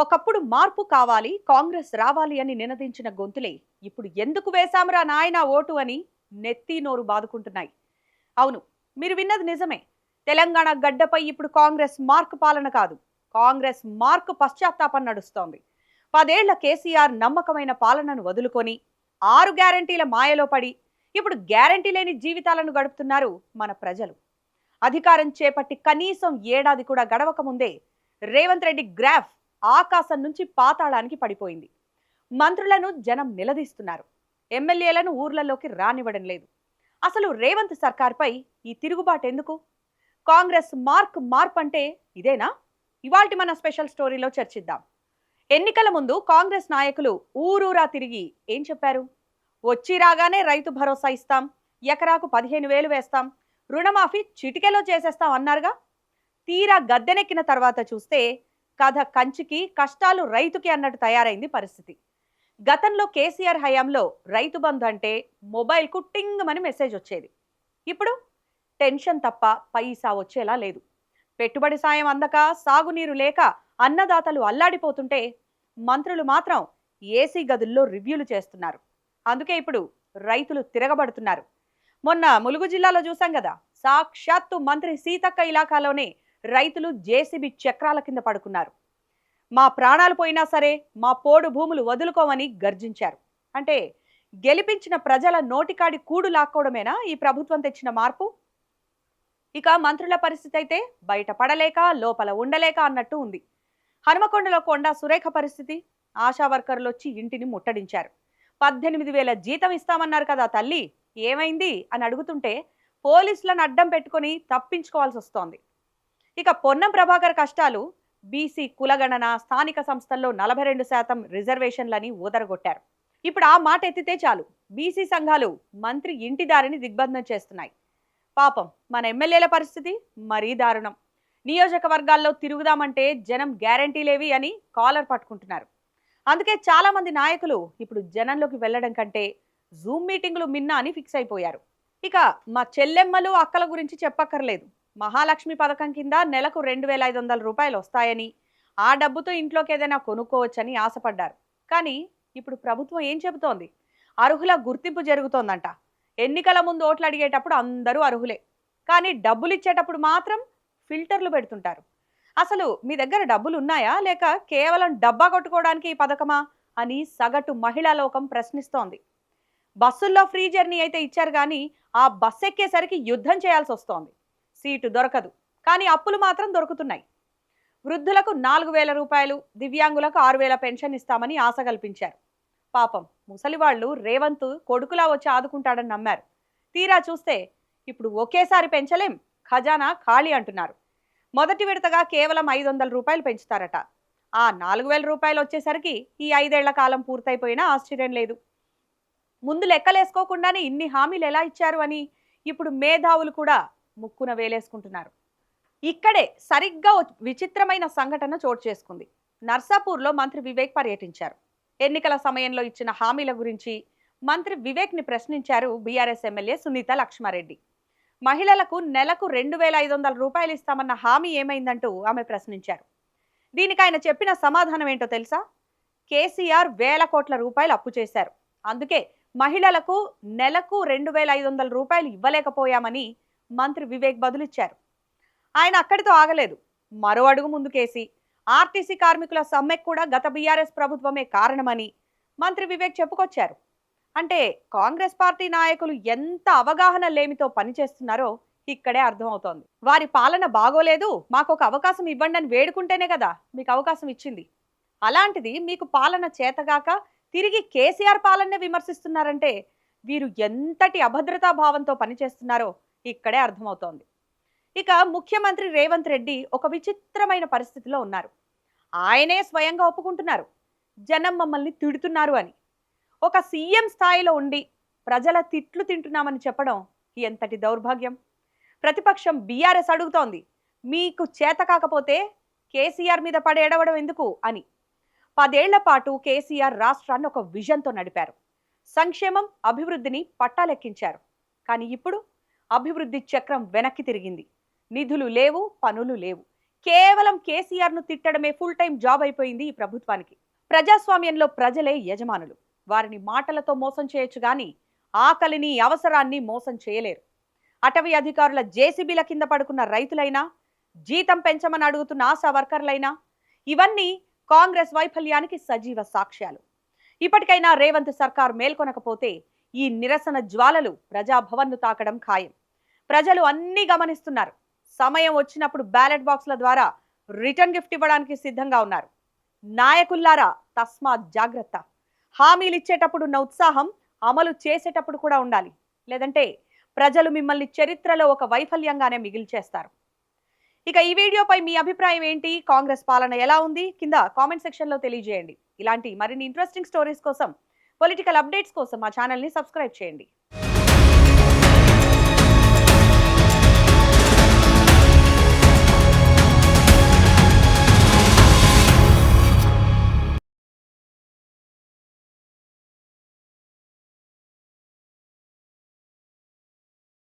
ఒకప్పుడు మార్పు కావాలి, కాంగ్రెస్ రావాలి అని నినదించిన గొంతులే ఇప్పుడు ఎందుకు వేశాంరా నాయనా ఓటు అని నెత్తి నోరు బాదుకుంటున్నాయి. అవును, మీరు విన్నది నిజమే. తెలంగాణ గడ్డపై ఇప్పుడు కాంగ్రెస్ మార్క్ పాలన కాదు, కాంగ్రెస్ మార్క్ పశ్చాత్తాపం నడుస్తోంది. 10 ఏళ్ల కేసీఆర్ నమ్మకమైన పాలనను వదులుకొని 6 గ్యారంటీల మాయలో పడి ఇప్పుడు గ్యారంటీ లేని జీవితాలను గడుపుతున్నారు మన ప్రజలు. అధికారం చేపట్టి కనీసం ఏడాది కూడా గడవక ముందే రేవంత్ రెడ్డి గ్రాఫ్ ఆకాశం నుంచి పాతాళానికి పడిపోయింది. మంత్రులను జనం నిలదీస్తున్నారు, ఎమ్మెల్యేలను ఊర్లలోకి రానివ్వడం లేదు. అసలు రేవంత్ సర్కార్పై ఈ తిరుగుబాటు ఎందుకు? కాంగ్రెస్ మార్పు అంటే ఇదేనా? ఇవాల్టి మన స్పెషల్ స్టోరీలో చర్చిద్దాం. ఎన్నికల ముందు కాంగ్రెస్ నాయకులు ఊరూరా తిరిగి ఏం చెప్పారు? వచ్చి రాగానే రైతు భరోసా ఇస్తాం, ఎకరాకు 15,000 వేస్తాం, రుణమాఫీ చిటికెలో చేసేస్తాం అన్నారుగా. తీరా గద్దెనెక్కిన తర్వాత చూస్తే కథ కంచికి, కష్టాలు రైతుకి అన్నట్టు తయారైంది పరిస్థితి. గతంలో కేసీఆర్ హయాంలో రైతు బంధు అంటే మొబైల్కు టింగ్ అని మెసేజ్ వచ్చేది. ఇప్పుడు టెన్షన్ తప్ప పైసా వచ్చేలా లేదు. పెట్టుబడి సాయం అందక, సాగునీరు లేక అన్నదాతలు అల్లాడిపోతుంటే మంత్రులు మాత్రం ఏసీ గదుల్లో రివ్యూలు చేస్తున్నారు. అందుకే ఇప్పుడు రైతులు తిరగబడుతున్నారు. మొన్న ములుగు జిల్లాలో చూసాం కదా, సాక్షాత్తు మంత్రి సీతక్క ఇలాకాలోనే రైతులు జేసీబీ చక్రాల కింద పడుకున్నారు. మా ప్రాణాలు పోయినా సరే మా పోడు భూములు వదులుకోమని గర్జించారు. అంటే గెలిపించిన ప్రజల నోటికాడి కూడు లాక్కోవడమేనా ఈ ప్రభుత్వం తెచ్చిన మార్పు? ఇక మంత్రుల పరిస్థితి అయితే బయట పడలేక, లోపల ఉండలేక అన్నట్టు ఉంది. హనుమకొండలో కొండా సురేఖ పరిస్థితి, ఆశా వర్కర్లు వచ్చి ఇంటిని ముట్టడించారు. 18,000 జీతం ఇస్తామన్నారు కదా తల్లి, ఏమైంది అని అడుగుతుంటే పోలీసులను అడ్డం పెట్టుకొని తప్పించుకోవాల్సి వస్తోంది. ఇక పొన్నం ప్రభాకర్ కష్టాలు, బీసీ కులగణన, స్థానిక సంస్థల్లో 42% రిజర్వేషన్లని ఊదరగొట్టారు. ఇప్పుడు ఆ మాట ఎత్తితే చాలు బీసీ సంఘాలు మంత్రి ఇంటి దారిని దిగ్బంధం చేస్తున్నాయి. పాపం మన ఎమ్మెల్యేల పరిస్థితి మరీ దారుణం. నియోజకవర్గాల్లో తిరుగుదామంటే జనం గ్యారంటీలేవి అని కాలర్ పట్టుకుంటున్నారు. అందుకే చాలా మంది నాయకులు ఇప్పుడు జనంలోకి వెళ్లడం కంటే జూమ్ మీటింగులు మిన్నా అని ఫిక్స్ అయిపోయారు. ఇక మా చెల్లెమ్మలు, అక్కల గురించి చెప్పక్కర్లేదు. మహాలక్ష్మి పథకం కింద నెలకు 2,500 రూపాయలు వస్తాయని, ఆ డబ్బుతో ఇంట్లోకి ఏదైనా కొనుక్కోవచ్చని ఆశపడ్డారు. కానీ ఇప్పుడు ప్రభుత్వం ఏం చెబుతోంది? అర్హుల గుర్తింపు జరుగుతోందంట. ఎన్నికల ముందు ఓట్లు అడిగేటప్పుడు అందరూ అర్హులే, కానీ డబ్బులు ఇచ్చేటప్పుడు మాత్రం ఫిల్టర్లు పెడుతుంటారు. అసలు మీ దగ్గర డబ్బులు ఉన్నాయా, లేక కేవలం డబ్బా కొట్టుకోవడానికి ఈ పథకమా అని సగటు మహిళా లోకం ప్రశ్నిస్తోంది. బస్సుల్లో ఫ్రీ జర్నీ అయితే ఇచ్చారు, కానీ ఆ బస్సు ఎక్కేసరికి యుద్ధం చేయాల్సి వస్తోంది. సీటు దొరకదు, కానీ అప్పులు మాత్రం దొరుకుతున్నాయి. వృద్ధులకు 4,000 రూపాయలు, దివ్యాంగులకు 6,000 పెన్షన్ ఇస్తామని ఆశ కల్పించారు. పాపం ముసలివాళ్లు రేవంత్ కొడుకులా వచ్చి ఆదుకుంటాడని నమ్మారు. తీరా చూస్తే ఇప్పుడు ఒకేసారి పెంచలేం, ఖజానా ఖాళీ అంటున్నారు. మొదటి విడతగా కేవలం 500 రూపాయలు పెంచుతారట. ఆ 4,000 రూపాయలు వచ్చేసరికి ఈ 5 ఏళ్ల కాలం పూర్తయిపోయినా ఆశ్చర్యం లేదు. ముందు లెక్కలేసుకోకుండానే ఇన్ని హామీలు ఎలా ఇచ్చారు అని ఇప్పుడు మేధావులు కూడా ముక్కున వేలేసుకుంటున్నారు. ఇక్కడే సరిగ్గా విచిత్రమైన సంఘటన చోటు చేసుకుంది. నర్సాపూర్లో మంత్రి వివేక్ పర్యటించారు. ఎన్నికల సమయంలో ఇచ్చిన హామీల గురించి మంత్రి వివేక్ని ప్రశ్నించారు బీఆర్ఎస్ ఎమ్మెల్యే సునీత లక్ష్మారెడ్డి. మహిళలకు నెలకు 2,500 రూపాయలు ఇస్తామన్న హామీ ఏమైందంటూ ఆమె ప్రశ్నించారు. దీనికి ఆయన చెప్పిన సమాధానం ఏంటో తెలుసా? కేసీఆర్ వేల కోట్ల రూపాయలు అప్పు చేశారు, అందుకే మహిళలకు నెలకు 2,500 రూపాయలు ఇవ్వలేకపోయామని మంత్రి వివేక్ బదులిచ్చారు. ఆయన అక్కడితో ఆగలేదు, మరో అడుగు ముందుకేసి ఆర్టీసీ కార్మికుల సమ్మెకు కూడా గత బీఆర్ఎస్ ప్రభుత్వమే కారణమని మంత్రి వివేక్ చెప్పుకొచ్చారు. అంటే కాంగ్రెస్ పార్టీ నాయకులు ఎంత అవగాహన లేమితో పనిచేస్తున్నారో ఇక్కడే అర్థమవుతోంది. వారి పాలన బాగోలేదు, మాకు ఒక అవకాశం ఇవ్వండి అని వేడుకుంటేనే కదా మీకు అవకాశం ఇచ్చింది. అలాంటిది మీకు పాలన చేతగాక తిరిగి కేసీఆర్ పాలననే విమర్శిస్తున్నారంటే వీరు ఎంతటి అభద్రతా భావంతో పనిచేస్తున్నారో ఇక్కడే అర్థమవుతోంది. ఇక ముఖ్యమంత్రి రేవంత్ రెడ్డి ఒక విచిత్రమైన పరిస్థితిలో ఉన్నారు. ఆయనే స్వయంగా ఒప్పుకుంటున్నారు జనం మమ్మల్ని తిడుతున్నారు అని. ఒక సీఎం స్థాయిలో ఉండి ప్రజల తిట్లు తింటున్నామని చెప్పడం ఎంతటి దౌర్భాగ్యం. ప్రతిపక్షం బీఆర్ఎస్ అడుగుతోంది, మీకు చేత కాకపోతే కేసీఆర్ మీద పడేడవడం ఎందుకు అని. 10 ఏళ్ల పాటు కేసీఆర్ రాష్ట్రాన్ని ఒక విజన్తో నడిపారు. సంక్షేమం, అభివృద్ధిని పట్టాలెక్కించారు. కానీ ఇప్పుడు అభివృద్ధి చక్రం వెనక్కి తిరిగింది. నిధులు లేవు, పనులు లేవు, కేవలం కేసీఆర్ ను తిట్టడమే ఫుల్ టైం జాబ్ అయిపోయింది ఈ ప్రభుత్వానికి. ప్రజాస్వామ్యంలో ప్రజలే యజమానులు. వారిని మాటలతో మోసం చేయొచ్చు గాని ఆకలిని, అవసరాన్ని మోసం చేయలేరు. అటవీ అధికారుల జేసీబీల కింద పడుకున్న రైతులైనా, జీతం పెంచమని అడుగుతున్న ఆశా వర్కర్లైనా ఇవన్నీ కాంగ్రెస్ వైఫల్యానికి సజీవ సాక్ష్యాలు. ఇప్పటికైనా రేవంత్ సర్కార్ మేల్కొనకపోతే ఈ నిరసన జ్వాలలు ప్రజాభవన్ను తాకడం ఖాయం. ప్రజలు అన్ని గమనిస్తున్నారు. సమయం వచ్చినప్పుడు బ్యాలెట్ బాక్స్ల ద్వారా రిటర్న్ గిఫ్ట్ ఇవ్వడానికి సిద్ధంగా ఉన్నారు. నాయకుల్లారా తస్మాత్ జాగ్రత్త. హామీలు ఇచ్చేటప్పుడు ఉన్న ఉత్సాహం అమలు చేసేటప్పుడు కూడా ఉండాలి. లేదంటే ప్రజలు మిమ్మల్ని చరిత్రలో ఒక వైఫల్యంగానే మిగిల్చేస్తారు. ఇక ఈ వీడియోపై మీ అభిప్రాయం ఏంటి? కాంగ్రెస్ పాలన ఎలా ఉంది? కింద కామెంట్ సెక్షన్లో తెలియజేయండి. ఇలాంటి మరిన్ని ఇంట్రెస్టింగ్ స్టోరీస్ కోసం, పొలిటికల్ అప్డేట్స్ కోసం మా ఛానల్ని సబ్స్క్రైబ్ చేయండి.